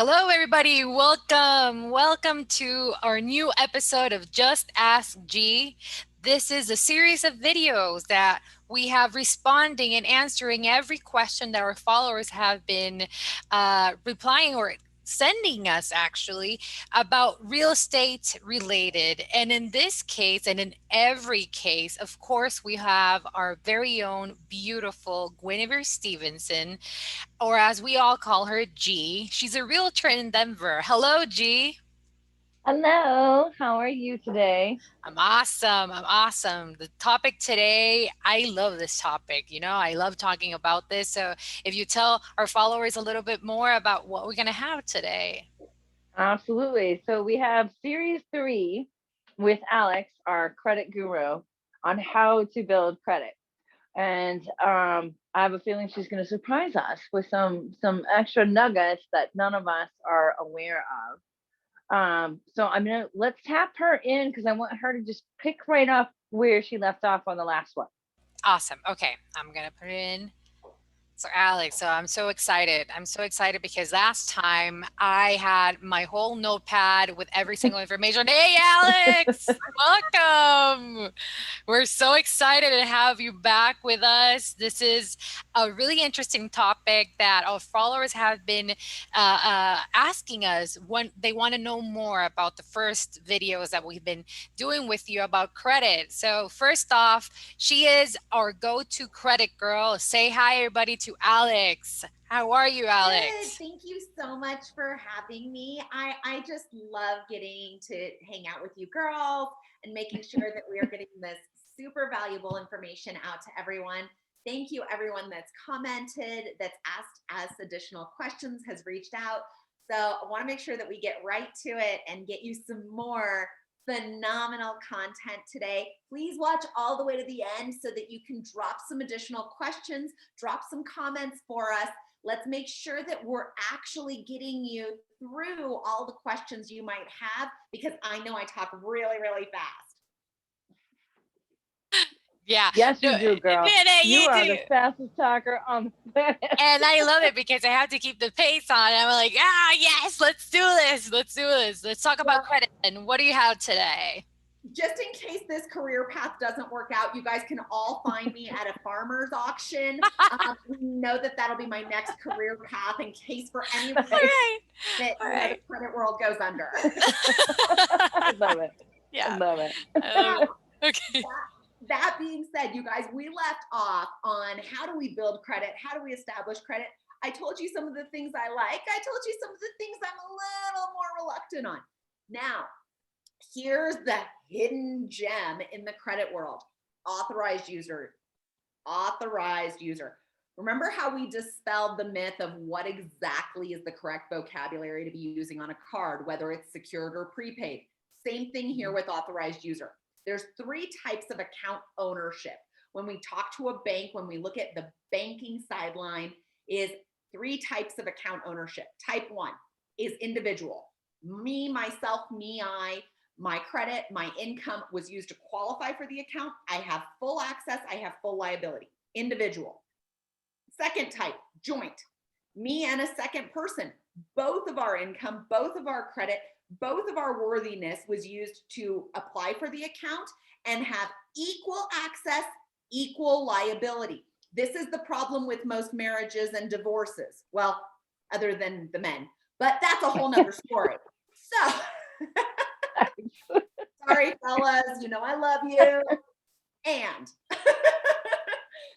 Hello, everybody. Welcome. Welcome to our new episode of Just Ask G. This is a series of videos that we have responding and answering every question that our followers have been replying or sending us actually about real estate related. And in this case, and in every case, of course, we have our very own beautiful Guinevere Stevenson, or as we all call her, G. She's a realtor in Denver. Hello, G. Hello, how are you today? I'm awesome. I'm awesome. The topic today, I love this topic. I love talking about this. So if you tell our followers a little bit more about what we're going to have today. Absolutely. So we have series 3 with Alex, our credit guru, on how to build credit. And I have a feeling she's going to surprise us with some extra nuggets that none of us are aware of. So let's tap her in because I want her to just pick right up where she left off on the last one. Awesome. Okay. I'm going to put it in. So Alex, so I'm so excited. I'm so excited because last time I had my whole notepad with every single information. Hey, Alex, welcome. We're so excited to have you back with us. This is a really interesting topic that our followers have been asking us when they want to know more about the first videos that we've been doing with you about credit. So first off, she is our go-to credit girl. Say hi, everybody, to Alex. How are you, Alex? Good. Thank you so much for having me. I just love getting to hang out with you girls and making sure that we are getting this super valuable information out to everyone. Thank you, everyone that's commented, that's asked us additional questions, has reached out. So I want to make sure that we get right to it and get you some more phenomenal content today. Please watch all the way to the end so that you can drop some additional questions, drop some comments for us. Let's make sure that we're actually getting you through all the questions you might have, because I know I talk really, really fast. Yeah. Yes, No, you do, girl. You you are do. the fastest talker on the planet. And I love it because I have to keep the pace on. I'm like, yes, let's do this. Let's do this. Let's talk about credit. And what do you have today? Just in case this career path doesn't work out, you guys can all find me at a farmer's auction. We know that that'll be my next career path in case for any reason that the credit world goes under. I love it. Yeah. I love it. Okay. That being said, you guys, we left off on how do we build credit? How do we establish credit? I told you some of the things I like. I told you some of the things I'm a little more reluctant on. Now, here's the hidden gem in the credit world: authorized user. Authorized user. Remember how we dispelled the myth of what exactly is the correct vocabulary to be using on a card, whether it's secured or prepaid? Same thing here with authorized user. There's 3 types of account ownership. When we talk to a bank, when we look at the banking sideline, is 3 types of account ownership. Type 1 is individual. Me, myself, me, I. My credit, my income was used to qualify for the account. I have full access. I have full liability. Individual. Second type, joint. Me and a second person. Both of our income, both of our credit, both of our worthiness was used to apply for the account and have equal access, equal liability. This is the problem with most marriages and divorces. Well, other than the men, but that's a whole nother story. So, sorry, fellas, you know I love you. And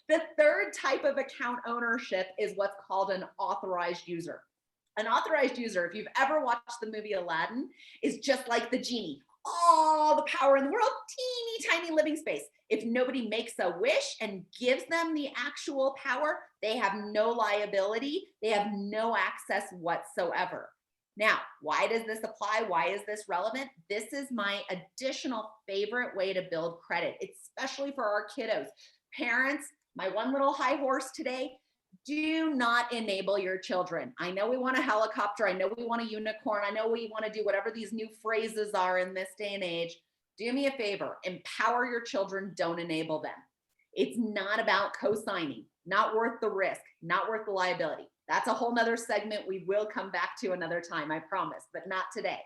the third type of account ownership is what's called an authorized user. An authorized user, if you've ever watched the movie Aladdin, is just like the genie. All the power in the world, teeny tiny living space. If nobody makes a wish and gives them the actual power, they have no liability. They have no access whatsoever. Now, why does this apply? Why is this relevant? This is my additional favorite way to build credit, especially for our kiddos. Parents, my one little high horse today: do not enable your children. I know we want a helicopter. I know we want a unicorn. I know we want to do whatever these new phrases are in this day and age. Do me a favor, empower your children, don't enable them. It's not about co-signing, not worth the risk, not worth the liability. That's a whole nother segment we will come back to another time, I promise, but not today.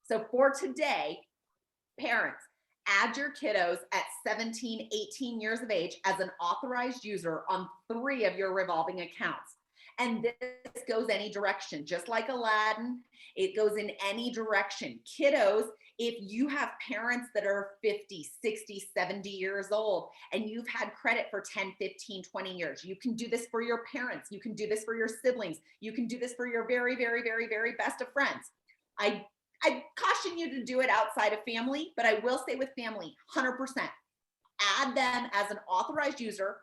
So for today, parents, add your kiddos at 17, 18 years of age as an authorized user on 3 of your revolving accounts. And this goes any direction, just like Aladdin, it goes in any direction. Kiddos, if you have parents that are 50, 60, 70 years old, and you've had credit for 10, 15, 20 years, you can do this for your parents. You can do this for your siblings. You can do this for your very, very, very, very best of friends. I caution you to do it outside of family, but I will say with family, 100%. Add them as an authorized user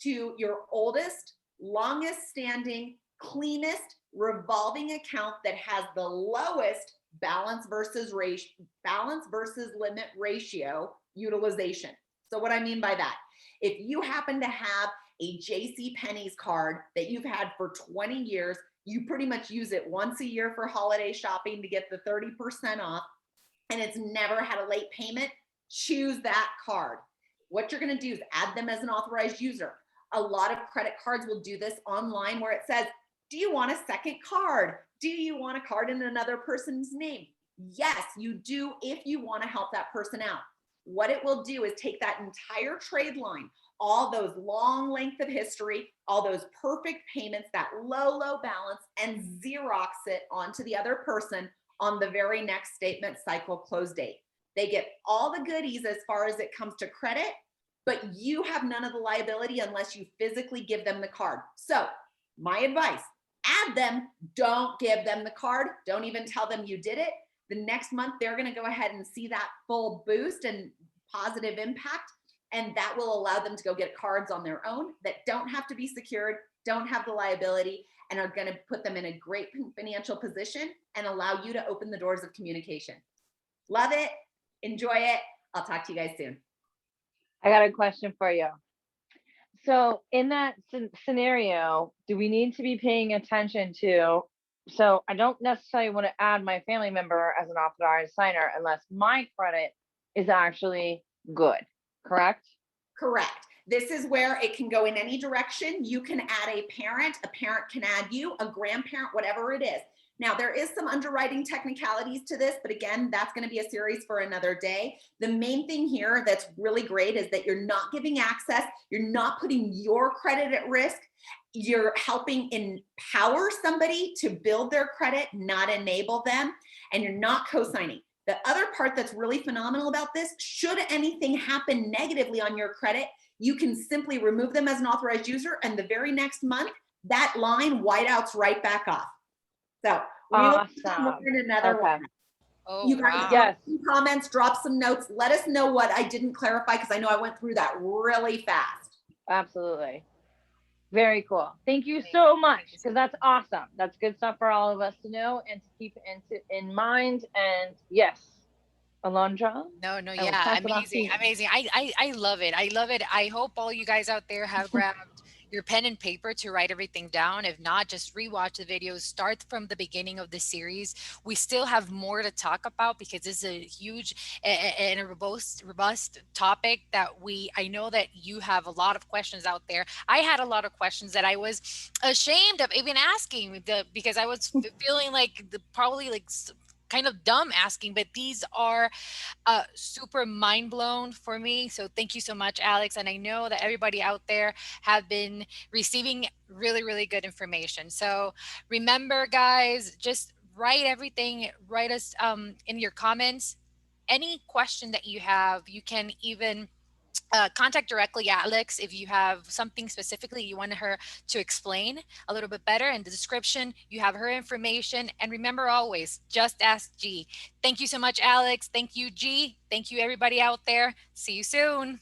to your oldest, longest standing, cleanest revolving account that has the lowest balance versus limit ratio utilization. So what I mean by that, if you happen to have a JCPenney's card that you've had for 20 years, you pretty much use it once a year for holiday shopping to get the 30% off, and it's never had a late payment, choose that card. What you're going to do is add them as an authorized user. A lot of credit cards will do this online where it says, do you want a second card? Do you want a card in another person's name? Yes, you do if you want to help that person out. What it will do is take that entire trade line, all those long length of history, all those perfect payments, that low balance, and Xerox it onto the other person on the very next statement cycle close date. They get all the goodies as far as it comes to credit, but you have none of the liability unless you physically give them the card. So my advice, add them, don't give them the card. Don't even tell them you did it. The next month, they're going to go ahead and see that full boost and positive impact. And that will allow them to go get cards on their own that don't have to be secured, don't have the liability, and are going to put them in a great financial position and allow you to open the doors of communication. Love it. Enjoy it. I'll talk to you guys soon. I got a question for you. So in that scenario, do we need to be paying attention to, so I don't necessarily want to add my family member as an authorized signer unless my credit is actually good, correct? Correct. This is where it can go in any direction. You can add a parent can add you, a grandparent, whatever it is. Now, there is some underwriting technicalities to this, but again, that's going to be a series for another day. The main thing here that's really great is that you're not giving access. You're not putting your credit at risk. You're helping empower somebody to build their credit, not enable them, and you're not co-signing. The other part that's really phenomenal about this, should anything happen negatively on your credit, you can simply remove them as an authorized user, and the very next month, that line whiteouts right back off. So awesome. Another one. Oh, you guys wow. drop some comments, drop some notes. Let us know what I didn't clarify, because I know I went through that really fast. Absolutely. Very cool. Thank you so much, because that's awesome. That's good stuff for all of us to know and to keep in mind. And yes, Alondra? No, yeah, amazing. I love it. I love it. I hope all you guys out there have grabbed your pen and paper to write everything down. If not, just rewatch the videos, start from the beginning of the series. We still have more to talk about because this is a huge and a robust topic that I know that you have a lot of questions out there. I had a lot of questions that I was ashamed of even asking because I was feeling like probably like kind of dumb asking, but these are super mind blown for me. So thank you so much, Alex. And I know that everybody out there have been receiving really, really good information. So remember, guys, just write everything, write us in your comments. Any question that you have, you can even contact directly Alex if you have something specifically you want her to explain a little bit better. In the description, you have her information. And remember always, just ask G. Thank you so much, Alex. Thank you, G. Thank you, everybody out there. See you soon.